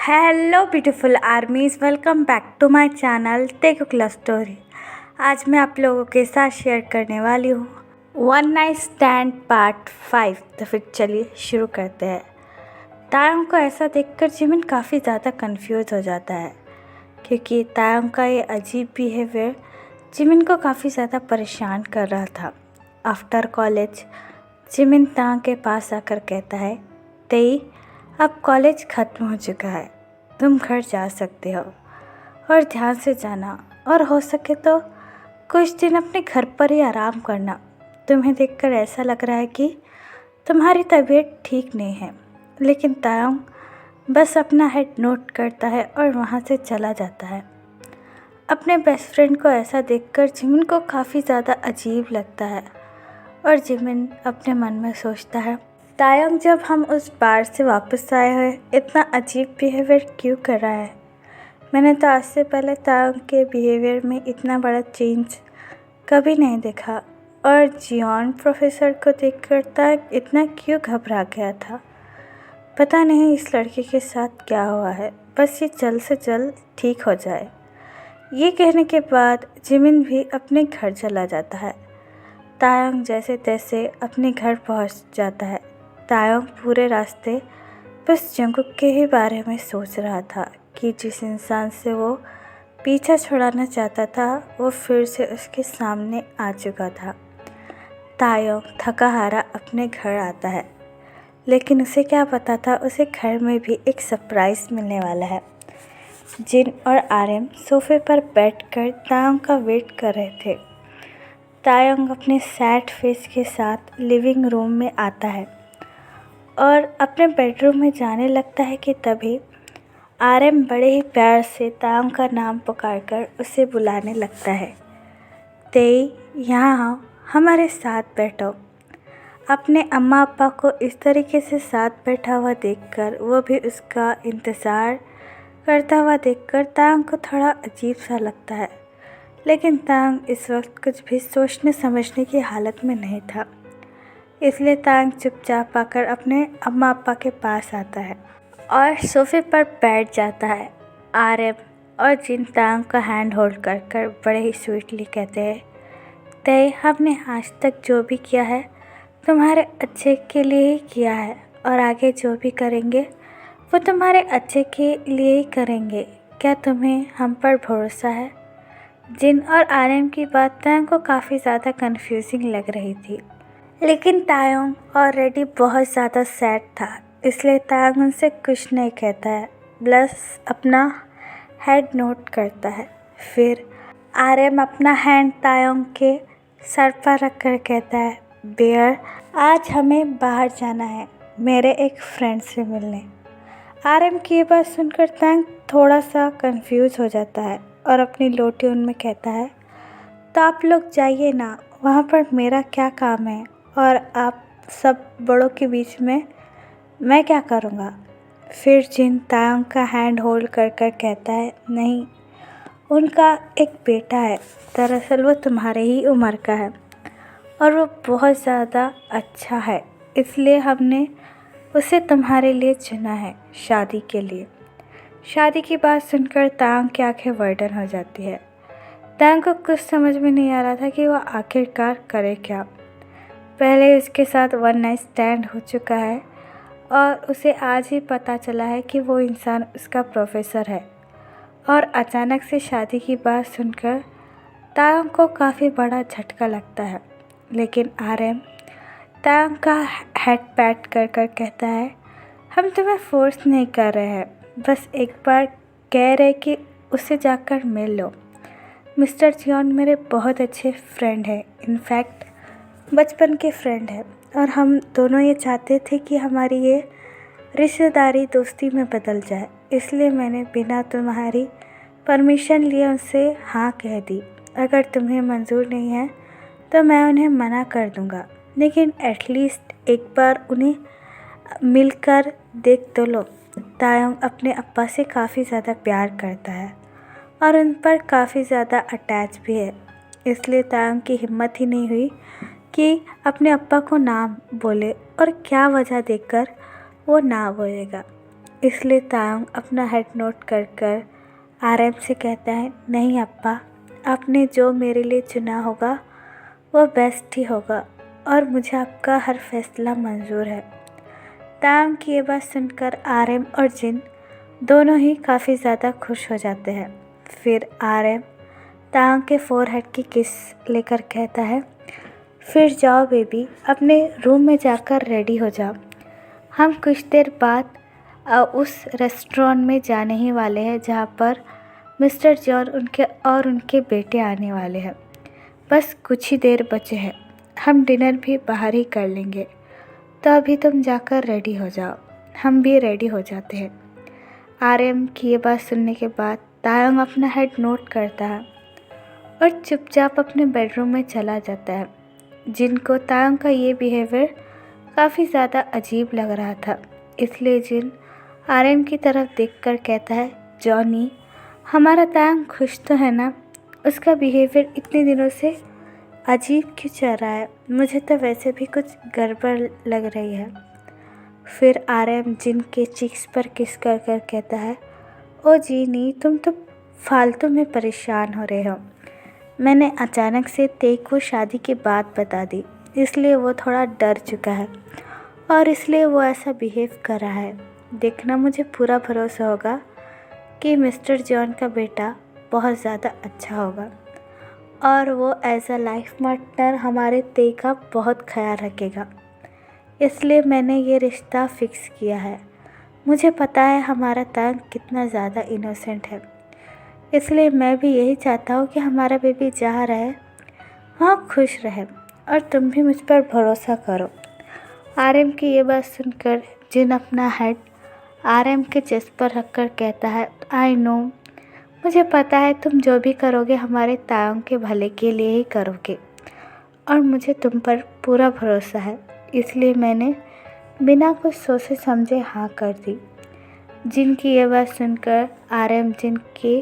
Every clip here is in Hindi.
Hello beautiful armies, welcome back to my channel Taekook love story. आज मैं आप लोगों के साथ शेयर करने वाली हूँ वन नाइट स्टैंड पार्ट 5। तो फिर चलिए शुरू करते हैं। तायंग को ऐसा देखकर जिमिन काफ़ी ज़्यादा कंफ्यूज हो जाता है, क्योंकि तायंग का ये अजीब बिहेवियर जिमिन को काफ़ी ज़्यादा परेशान कर रहा था। आफ्टर कॉलेज जिमिन तायंग के पास आकर कहता है, तेई अब कॉलेज ख़त्म हो चुका है, तुम घर जा सकते हो और ध्यान से जाना, और हो सके तो कुछ दिन अपने घर पर ही आराम करना। तुम्हें देखकर ऐसा लग रहा है कि तुम्हारी तबीयत ठीक नहीं है। लेकिन तायंग बस अपना हेड नोट करता है और वहाँ से चला जाता है। अपने बेस्ट फ्रेंड को ऐसा देखकर जिमिन को काफ़ी ज़्यादा अजीब लगता है और जिमिन अपने मन में सोचता है, तायंग जब हम उस बार से वापस आए हैं इतना अजीब बिहेवियर क्यों कर रहा है। मैंने तो आज से पहले तायंग के बिहेवियर में इतना बड़ा चेंज कभी नहीं देखा, और जियोन प्रोफेसर को देखकर तायंग इतना क्यों घबरा गया था। पता नहीं इस लड़के के साथ क्या हुआ है, बस ये जल्द से जल्द ठीक हो जाए। ये कहने के बाद जिमिन भी अपने घर चला जाता है। तायंग जैसे तैसे अपने घर पहुंच जाता है। तायंग पूरे रास्ते बस जंगकुक के ही बारे में सोच रहा था कि जिस इंसान से वो पीछा छुड़ाना चाहता था वो फिर से उसके सामने आ चुका था। तायंग थका हारा अपने घर आता है, लेकिन उसे क्या पता था उसे घर में भी एक सरप्राइज़ मिलने वाला है। जिन और आर्यन सोफे पर बैठकर तायंग का वेट कर रहे थे। तायंग अपने सैड फेस के साथ लिविंग रूम में आता है और अपने बेडरूम में जाने लगता है कि तभी आर्यन बड़े ही प्यार से तायंग का नाम पुकारकर उसे बुलाने लगता है। तेई, यहाँ आओ, हमारे साथ बैठो। अपने अम्मा अप्पा को इस तरीके से साथ बैठा हुआ देखकर, वो भी उसका इंतज़ार करता हुआ देखकर तायंग को थोड़ा अजीब सा लगता है। लेकिन तायंग इस वक्त कुछ भी सोचने समझने की हालत में नहीं था, इसलिए तायंग चुपचाप आकर अपने अम्मा अप्पा के पास आता है और सोफे पर बैठ जाता है। आर्यन और जिन तायंग का हैंड होल्ड कर कर बड़े ही स्वीटली कहते हैं, तय हमने आज तक जो भी किया है तुम्हारे अच्छे के लिए ही किया है, और आगे जो भी करेंगे वो तुम्हारे अच्छे के लिए ही करेंगे। क्या तुम्हें हम पर भरोसा है? जिन और आर्यन की बात तायंग को काफ़ी ज़्यादा कंफ्यूजिंग लग रही थी, लेकिन तायंग ऑलरेडी बहुत ज़्यादा सैड था, इसलिए तायंग उनसे कुछ नहीं कहता है, बस अपना हेड नोट करता है। फिर आर्यन अपना हैंड तायंग के सर पर रख कर कहता है, बेयर, आज हमें बाहर जाना है मेरे एक फ्रेंड से मिलने। आर्यन की ये बात सुनकर तायंग थोड़ा सा कंफ्यूज हो जाता है और अपनी लो ट्यून में कहता है, तो आप लोग जाइए ना, वहाँ पर मेरा क्या काम है, और आप सब बड़ों के बीच में मैं क्या करूँगा। फिर जिन तायंग का हैंड होल्ड कर कर कहता है, नहीं, उनका एक बेटा है, दरअसल वो तुम्हारे ही उम्र का है और वो बहुत ज़्यादा अच्छा है, इसलिए हमने उसे तुम्हारे लिए चुना है शादी के लिए। शादी की बात सुनकर तायंग की आंखें वर्डन हो जाती है। तायंग को कुछ समझ में नहीं आ रहा था कि वो आखिरकार करे क्या। पहले उसके साथ वन नाइट स्टैंड हो चुका है और उसे आज ही पता चला है कि वो इंसान उसका प्रोफेसर है, और अचानक से शादी की बात सुनकर तायंग को काफ़ी बड़ा झटका लगता है। लेकिन आर्यन तायंग का हेड पैट कर कर कहता है, हम तुम्हें फोर्स नहीं कर रहे हैं, बस एक बार कह रहे कि उसे जाकर मिल लो। मिस्टर जियोन मेरे बहुत अच्छे फ्रेंड हैं, इनफैक्ट बचपन के फ्रेंड हैं, और हम दोनों ये चाहते थे कि हमारी ये रिश्तेदारी दोस्ती में बदल जाए, इसलिए मैंने बिना तुम्हारी परमिशन लिए उनसे हाँ कह दी। अगर तुम्हें मंजूर नहीं है तो मैं उन्हें मना कर दूँगा, लेकिन एटलीस्ट एक बार उन्हें मिलकर देख तो लो। तायंग अपने अप्पा से काफ़ी ज़्यादा प्यार करता है और उन पर काफ़ी ज़्यादा अटैच भी है, इसलिए तायंग की हिम्मत ही नहीं हुई कि अपने अप्पा को ना बोले, और क्या वजह देकर वो ना बोलेगा। इसलिए तायंग अपना हेड नोट कर कर आरएम से कहता है, नहीं अप्पा, आपने जो मेरे लिए चुना होगा वो बेस्ट ही होगा और मुझे आपका हर फैसला मंजूर है। तायंग की ये बात सुनकर आरएम और जिन दोनों ही काफ़ी ज़्यादा खुश हो जाते हैं। फिर आरएम तायंग के फोरहेड की किस लेकर कहता है, फिर जाओ बेबी, अपने रूम में जाकर रेडी हो जाओ। हम कुछ देर बाद उस रेस्टोरेंट में जाने ही वाले हैं जहाँ पर मिस्टर जॉन उनके बेटे आने वाले हैं। बस कुछ ही देर बचे हैं, हम डिनर भी बाहर ही कर लेंगे, तो अभी तुम जाकर रेडी हो जाओ। हम भी रेडी हो जाते हैं। आरएम की ये बात सुनने के बाद तायंग अपना हेड नोट करता है और चुपचाप अपने बेडरूम में चला जाता है। जिनको तायंग का ये बिहेवियर काफ़ी ज़्यादा अजीब लग रहा था, इसलिए जिन आरएम की तरफ देखकर कहता है, जॉनी, हमारा तायंग खुश तो है ना? उसका बिहेवियर इतने दिनों से अजीब क्यों चल रहा है? मुझे तो वैसे भी कुछ गड़बड़ लग रही है। फिर आरएम जिन के चिक्स पर किस कर कर कहता है, ओ जीनी, तुम तो फालतू में परेशान हो रहे हो। मैंने अचानक से ते को शादी की बात बता दी, इसलिए वो थोड़ा डर चुका है और इसलिए वो ऐसा बिहेव कर रहा है। देखना, मुझे पूरा भरोसा होगा कि मिस्टर जॉन का बेटा बहुत ज़्यादा अच्छा होगा और वो एज अ लाइफ पार्टनर हमारे ते का बहुत ख्याल रखेगा। इसलिए मैंने ये रिश्ता फ़िक्स किया है। मुझे पता है हमारा तायंग कितना ज़्यादा इनोसेंट है, इसलिए मैं भी यही चाहता हूँ कि हमारा बेबी जहाँ रहे वहाँ खुश रहे और तुम भी मुझ पर भरोसा करो। आरएम की ये बात सुनकर जिन अपना हेड आरएम के चेस्ट पर रखकर कहता है, आई नो, मुझे पता है तुम जो भी करोगे हमारे तायंग के भले के लिए ही करोगे और मुझे तुम पर पूरा भरोसा है, इसलिए मैंने बिना कुछ सोचे समझे हाँ कर दी। जिनकी ये बात सुनकर आरएम जिन के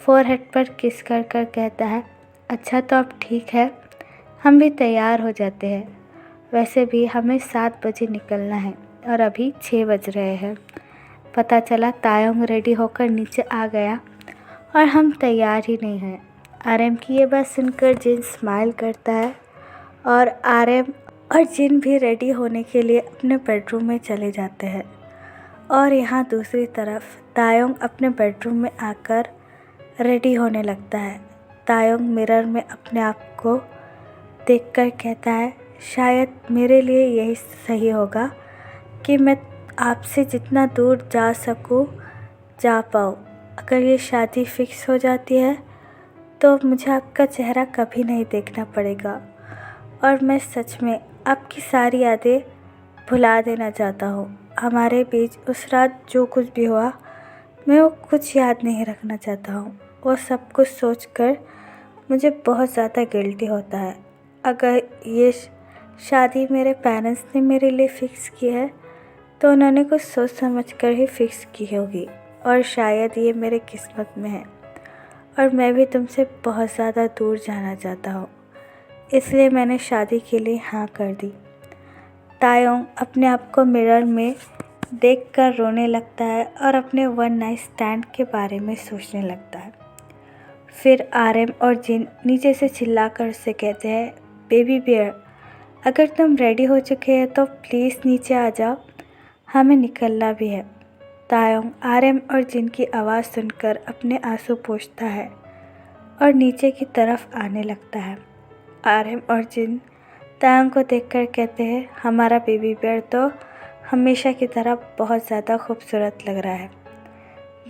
फोरहेड पर किस कर कर कहता है, अच्छा तो अब ठीक है, हम भी तैयार हो जाते हैं। वैसे भी हमें 7 बजे निकलना है और अभी 6 बज रहे हैं। पता चला तायंग रेडी होकर नीचे आ गया और हम तैयार ही नहीं हैं। आरएम की ये बात सुनकर जिन स्माइल करता है और आरएम और जिन भी रेडी होने के लिए अपने बेडरूम में चले जाते हैं। और यहाँ दूसरी तरफ तायंग अपने बेडरूम में आकर रेडी होने लगता है। तायंग मिरर में अपने आप को देखकर कहता है, शायद मेरे लिए यही सही होगा कि मैं आपसे जितना दूर जा सकूं जा पाऊँ। अगर ये शादी फिक्स हो जाती है तो मुझे आपका चेहरा कभी नहीं देखना पड़ेगा और मैं सच में आपकी सारी यादें भुला देना चाहता हूँ। हमारे बीच उस रात जो कुछ भी हुआ, मैं वो कुछ याद नहीं रखना चाहता हूँ। वो सब कुछ सोचकर मुझे बहुत ज़्यादा गिल्टी होता है। अगर ये शादी मेरे पेरेंट्स ने मेरे लिए फ़िक्स की है तो उन्होंने कुछ सोच समझ कर ही फ़िक्स की होगी और शायद ये मेरे किस्मत में है और मैं भी तुमसे बहुत ज़्यादा दूर जाना चाहता हूँ, इसलिए मैंने शादी के लिए हाँ कर दी। तायंग अपने आप को मिरर में देखकर रोने लगता है और अपने वन नाइट स्टैंड के बारे में सोचने लगता है। फिर आरएम और जिन नीचे से चिल्लाकर उससे कहते हैं, बेबी बियर, अगर तुम रेडी हो चुके हैं तो प्लीज़ नीचे आ जाओ, हमें निकलना भी है। तायंग आरएम और जिन की आवाज़ सुनकर अपने आंसू पोंछता है और नीचे की तरफ आने लगता है। आरएम और जिन तायंग को देखकर कहते हैं, हमारा बेबी बियर तो हमेशा की तरह बहुत ज़्यादा खूबसूरत लग रहा है।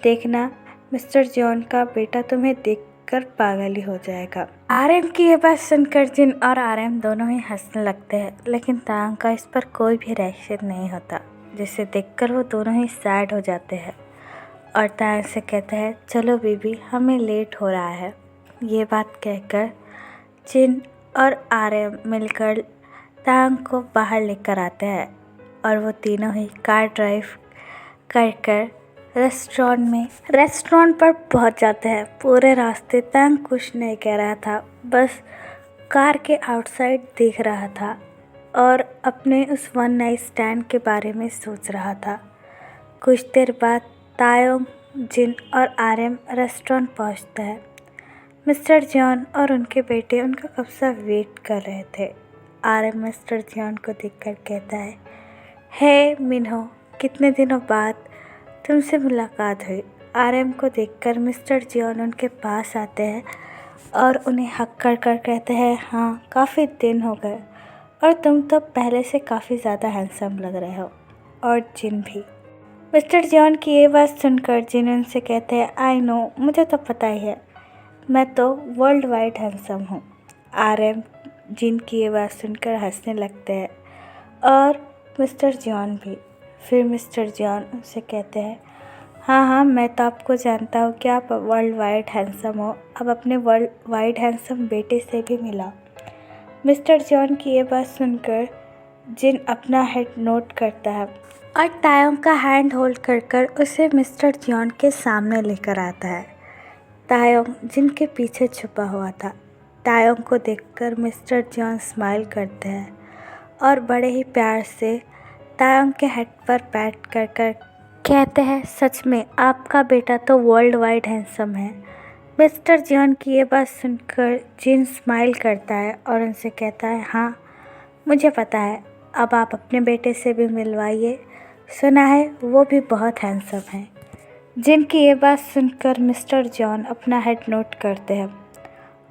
देखना, मिस्टर जॉन का बेटा तुम्हें देखकर पागल ही हो जाएगा। आरएम की ये बात सुनकर जिन और आरएम दोनों ही हंसने लगते हैं, लेकिन तायंग का इस पर कोई भी रिएक्शन नहीं होता, जिसे देखकर वो दोनों ही सैड हो जाते हैं और तायंग से कहते हैं, चलो बेबी, हमें लेट हो रहा है। ये बात कहकर जिन और आरएम मिलकर तायंग को बाहर लेकर आते हैं और वो तीनों ही कार ड्राइव कर रेस्टोरेंट पर पहुंच जाते हैं। पूरे रास्ते तायंग कुछ नहीं कह रहा था, बस कार के आउटसाइड देख रहा था और अपने उस वन नाइट स्टैंड के बारे में सोच रहा था। कुछ देर बाद तायोंग, जिन और आरएम रेस्टोरेंट पहुंचता है। मिस्टर जॉन और उनके बेटे उनका कब से वेट कर रहे थे। आरएम मिस्टर जॉन को देखकर कहता है, हे मिन्हो, कितने दिनों बाद तुमसे मुलाकात हुई। आरएम को देखकर मिस्टर जॉन उनके पास आते हैं और उन्हें हक कर कर कहते हैं, हाँ काफ़ी दिन हो गए और तुम तो पहले से काफ़ी ज़्यादा हैंडसम लग रहे हो। और जिन भी। मिस्टर जॉन की ये बात सुनकर जिन उनसे कहते हैं, आई नो, मुझे तो पता ही है, मैं तो वर्ल्ड वाइड हैंडसम हूँ। आरएम जिन की ये बात सुनकर हंसने लगते हैं और मिस्टर जॉन भी। फिर मिस्टर जॉन उनसे कहते हैं, हाँ हाँ, मैं तो आपको जानता हूँ कि आप वर्ल्ड वाइड हैंडसम हो। अब अपने वर्ल्ड वाइड हैंडसम बेटे से भी मिला। मिस्टर जॉन की ये बात सुनकर जिन अपना हेड नोट करता है और तायोंग का हैंड होल्ड कर कर उसे मिस्टर जॉन के सामने लेकर आता है। तायोंग जिनके पीछे छुपा हुआ था। तायोंग को देखकर मिस्टर जॉन स्माइल करते हैं और बड़े ही प्यार से तायोंग के हेड पर बैठ कर कर कहते हैं, सच में आपका बेटा तो वर्ल्ड वाइड हैंडसम है। मिस्टर जॉन की ये बात सुनकर जिन स्माइल करता है और उनसे कहता है, हाँ मुझे पता है, अब आप अपने बेटे से भी मिलवाइए, सुना है वो भी बहुत हैंडसम है। जिनकी ये बात सुनकर मिस्टर जॉन अपना हेड नोट करते हैं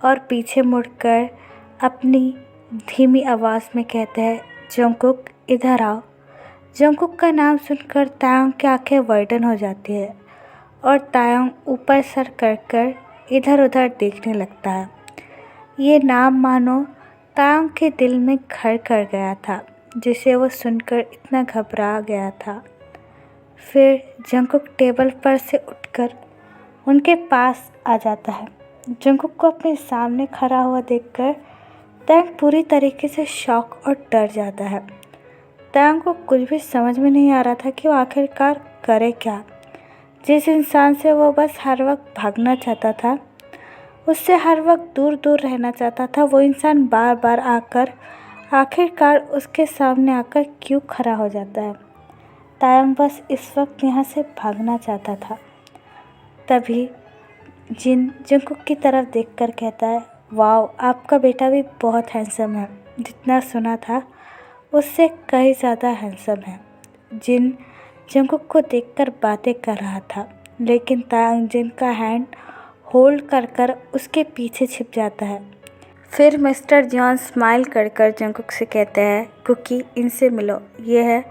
और पीछे मुड़कर अपनी धीमी आवाज़ में कहते हैं, जंगकुक इधर आओ। जंगकुक का नाम सुनकर तायोंग की आंखें वाइडन हो जाती है और तायोंग ऊपर सर कर इधर उधर देखने लगता है। ये नाम मानो तायोंग के दिल में घर कर गया था, जिसे वो सुनकर इतना घबरा गया था। फिर जंगकुक टेबल पर से उठकर उनके पास आ जाता है। जंगकुक को अपने सामने खड़ा हुआ देखकर तायोंग पूरी तरीके से शॉक और डर जाता है। तायोंग को कुछ भी समझ में नहीं आ रहा था कि वो आखिरकार करे क्या। जिस इंसान से वो बस हर वक्त भागना चाहता था, उससे हर वक्त दूर दूर रहना चाहता था, वो इंसान बार बार आकर आखिरकार उसके सामने आकर क्यों खड़ा हो जाता है। तायोंग बस इस वक्त यहाँ से भागना चाहता था। तभी जिन जंगकुक की तरफ देखकर कहता है, वाओ, आपका बेटा भी बहुत हैंडसम है, जितना सुना था उससे कहीं ज़्यादा हैंडसम है। जिन जंगकुक को देखकर बातें कर रहा था, लेकिन तायोंग जिन का हैंड होल्ड कर कर उसके पीछे छिप जाता है। फिर मिस्टर जॉन स्माइल कर कर जंगकुक से कहते हैं, कुकी, इनसे मिलो, ये है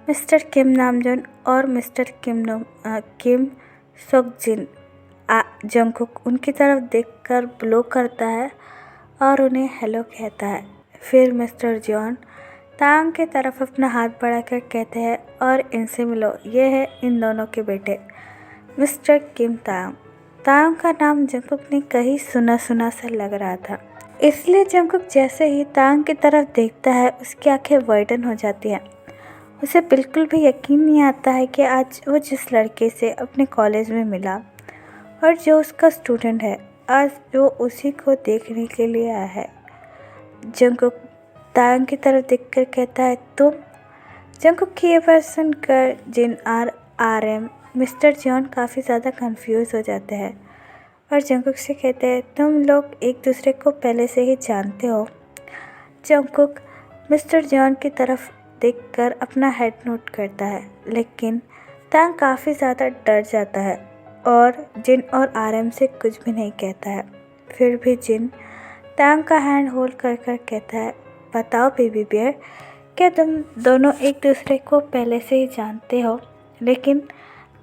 मिस्टर किम नामजोन और मिस्टर किम सोकजिन। जंगकुक उनकी तरफ देखकर ब्लो करता है और उन्हें हेलो कहता है। फिर मिस्टर जॉन तायोंग की तरफ अपना हाथ बढ़ाकर कहते हैं, और इनसे मिलो, ये है इन दोनों के बेटे मिस्टर किम तायोंग। तायोंग का नाम जंगकुक ने कहीं सुना सुना सा लग रहा था, इसलिए जंगकुक जैसे ही तायोंग की तरफ देखता है उसकी आंखें वाइडन हो जाती हैं। उसे बिल्कुल भी यकीन नहीं आता है कि आज वो जिस लड़के से अपने कॉलेज में मिला और जो उसका स्टूडेंट है, आज वो उसी को देखने के लिए आया है। जंगकुक तायोंग की तरफ देखकर कहता है, तुम? जंगकुक की ये बात सुनकर जिन आरएम मिस्टर जॉन काफ़ी ज़्यादा कंफ्यूज हो जाते हैं और जंगकुक से कहते हैं, तुम लोग एक दूसरे को पहले से ही जानते हो। जंगकुक मिस्टर जॉन की तरफ देखकर अपना हेड नोट करता है, लेकिन तायोंग काफ़ी ज़्यादा डर जाता है और जिन और आरएम से कुछ भी नहीं कहता है। फिर भी जिन तायोंग का हैंड होल्ड कर कर कहता है, बताओ बेबी बियर, क्या तुम दोनों एक दूसरे को पहले से ही जानते हो? लेकिन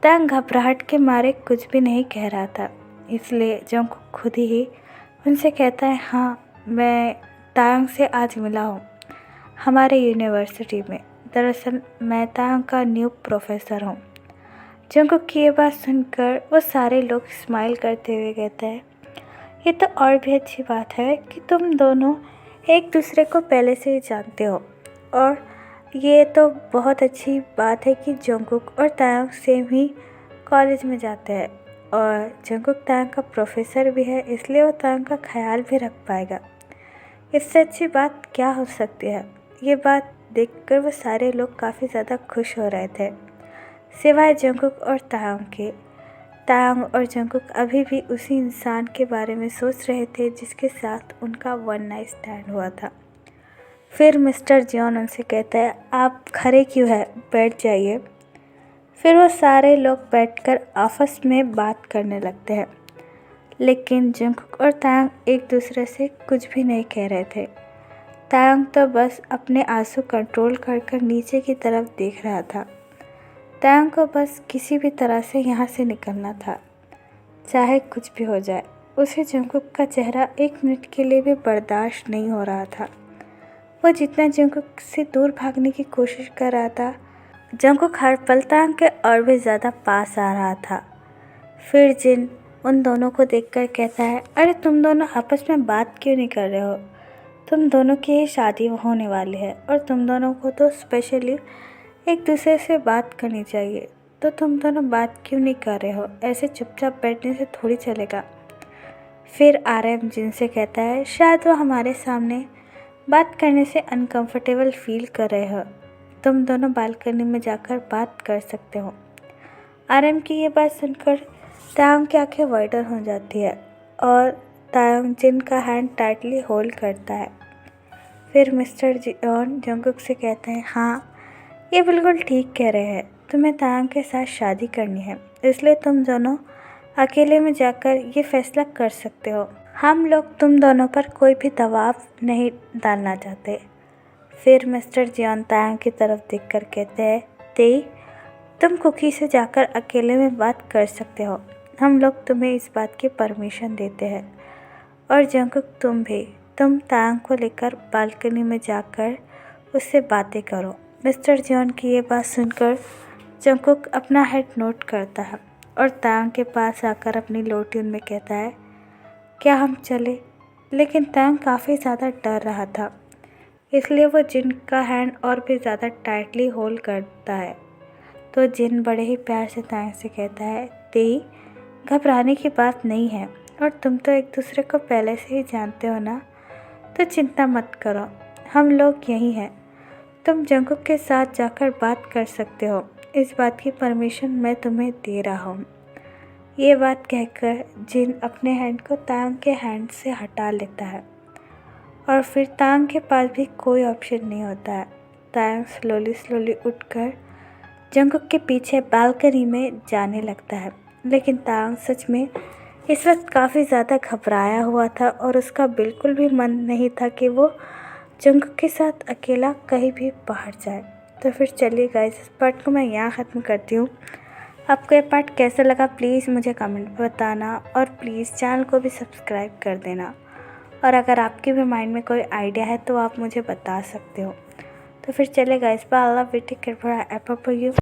तायोंग घबराहट के मारे कुछ भी नहीं कह रहा था, इसलिए जंगकुक खुद ही उनसे कहता है, हाँ मैं तायोंग से आज मिला हूँ हमारे यूनिवर्सिटी में। दरअसल मैं तायोंग का न्यू प्रोफेसर हूँ। जंगकुक की ये बात सुनकर वो सारे लोग स्माइल करते हुए कहते हैं, ये तो और भी अच्छी बात है कि तुम दोनों एक दूसरे को पहले से ही जानते हो, और ये तो बहुत अच्छी बात है कि जंगकुक और तायोंग सेम ही कॉलेज में जाते हैं और जंगकुक तायोंग का प्रोफेसर भी है, इसलिए वो तायोंग का ख्याल भी रख पाएगा। इससे अच्छी बात क्या हो सकती है। ये बात देखकर वो सारे लोग काफ़ी ज़्यादा खुश हो रहे थे। सिवाय जंगकुक और तायंग के। तायंग और जंगकुक अभी भी उसी इंसान के बारे में सोच रहे थे जिसके साथ उनका वन नाइट स्टैंड हुआ था। फिर मिस्टर जियोन उनसे कहता है, आप खड़े क्यों हैं, बैठ जाइए। फिर वो सारे लोग बैठकर आपस में बात करने लगते हैं, लेकिन जंगकुक और तायंग एक दूसरे से कुछ भी नहीं कह रहे थे। तायंग तो बस अपने आंसू कंट्रोल कर नीचे की तरफ देख रहा था। तायंग को बस किसी भी तरह से यहाँ से निकलना था, चाहे कुछ भी हो जाए। उसे जंगकुक का चेहरा 1 मिनट के लिए भी बर्दाश्त नहीं हो रहा था। वो जितना जंगकुक से दूर भागने की कोशिश कर रहा था, जंगकुक हर पल तायंग के और भी ज़्यादा पास आ रहा था। फिर जिन उन दोनों को देखकर कहता है, अरे तुम दोनों आपस में बात क्यों नहीं कर रहे हो? तुम दोनों की ही शादी होने वाली है और तुम दोनों को तो स्पेशली एक दूसरे से बात करनी चाहिए, तो तुम दोनों बात क्यों नहीं कर रहे हो? ऐसे चुपचाप बैठने से थोड़ी चलेगा। फिर RM जिनसे कहता है, शायद वो हमारे सामने बात करने से अनकंफर्टेबल फील कर रहे हो, तुम दोनों बालकनी में जाकर बात कर सकते हो। RM की ये बात सुनकर तायंग की आंखें वाइडर हो जाती है और तायंग जिन का हैंड टाइटली होल्ड करता है। फिर मिस्टर जियोन जंगकुक से कहते हैं, हाँ ये बिल्कुल ठीक कह रहे हैं, तुम्हें तायंग के साथ शादी करनी है, इसलिए तुम दोनों अकेले में जाकर ये फैसला कर सकते हो। हम लोग तुम दोनों पर कोई भी दबाव नहीं डालना चाहते। फिर मिस्टर जियोन तायंग की तरफ देखकर कहते हैं, तेई तुम कुकी से जाकर अकेले में बात कर सकते हो, हम लोग तुम्हें इस बात की परमिशन देते हैं। और जंगकुक तुम भी, तुम तायंग को लेकर बालकनी में जाकर उससे बातें करो। मिस्टर जियोन की ये बात सुनकर जंगकुक अपना हेड नोट करता है और तायंग के पास आकर अपनी लो ट्यून में कहता है, क्या हम चले? लेकिन तायंग काफ़ी ज़्यादा डर रहा था, इसलिए वो जिन का हैंड और भी ज़्यादा टाइटली होल्ड करता है। तो जिन बड़े ही प्यार से तायंग से कहता है, तेई घबराने की बात नहीं है और तुम तो एक दूसरे को पहले से ही जानते हो ना, तो चिंता मत करो, हम लोग यहीं हैं, तुम जंगकुक के साथ जाकर बात कर सकते हो, इस बात की परमिशन मैं तुम्हें दे रहा हूँ। ये बात कहकर जिन अपने हैंड को तायंग के हैंड से हटा लेता है और फिर तायंग के पास भी कोई ऑप्शन नहीं होता है। तायंग स्लोली उठकर जंगकुक के पीछे बालकनी में जाने लगता है, लेकिन तायंग सच में इस वक्त काफ़ी ज़्यादा घबराया हुआ था और उसका बिल्कुल भी मन नहीं था कि वो जंगकुक के साथ अकेला कहीं भी बाहर जाए। तो फिर चलिए गाइस, इस पार्ट को मैं यहाँ ख़त्म करती हूँ। आपको ये पार्ट कैसा लगा प्लीज़ मुझे कमेंट में बताना और प्लीज़ चैनल को भी सब्सक्राइब कर देना। और अगर आपके भी माइंड में कोई आइडिया है तो आप मुझे बता सकते हो। तो फिर चले guys, bye, I love you, take care, bye, you.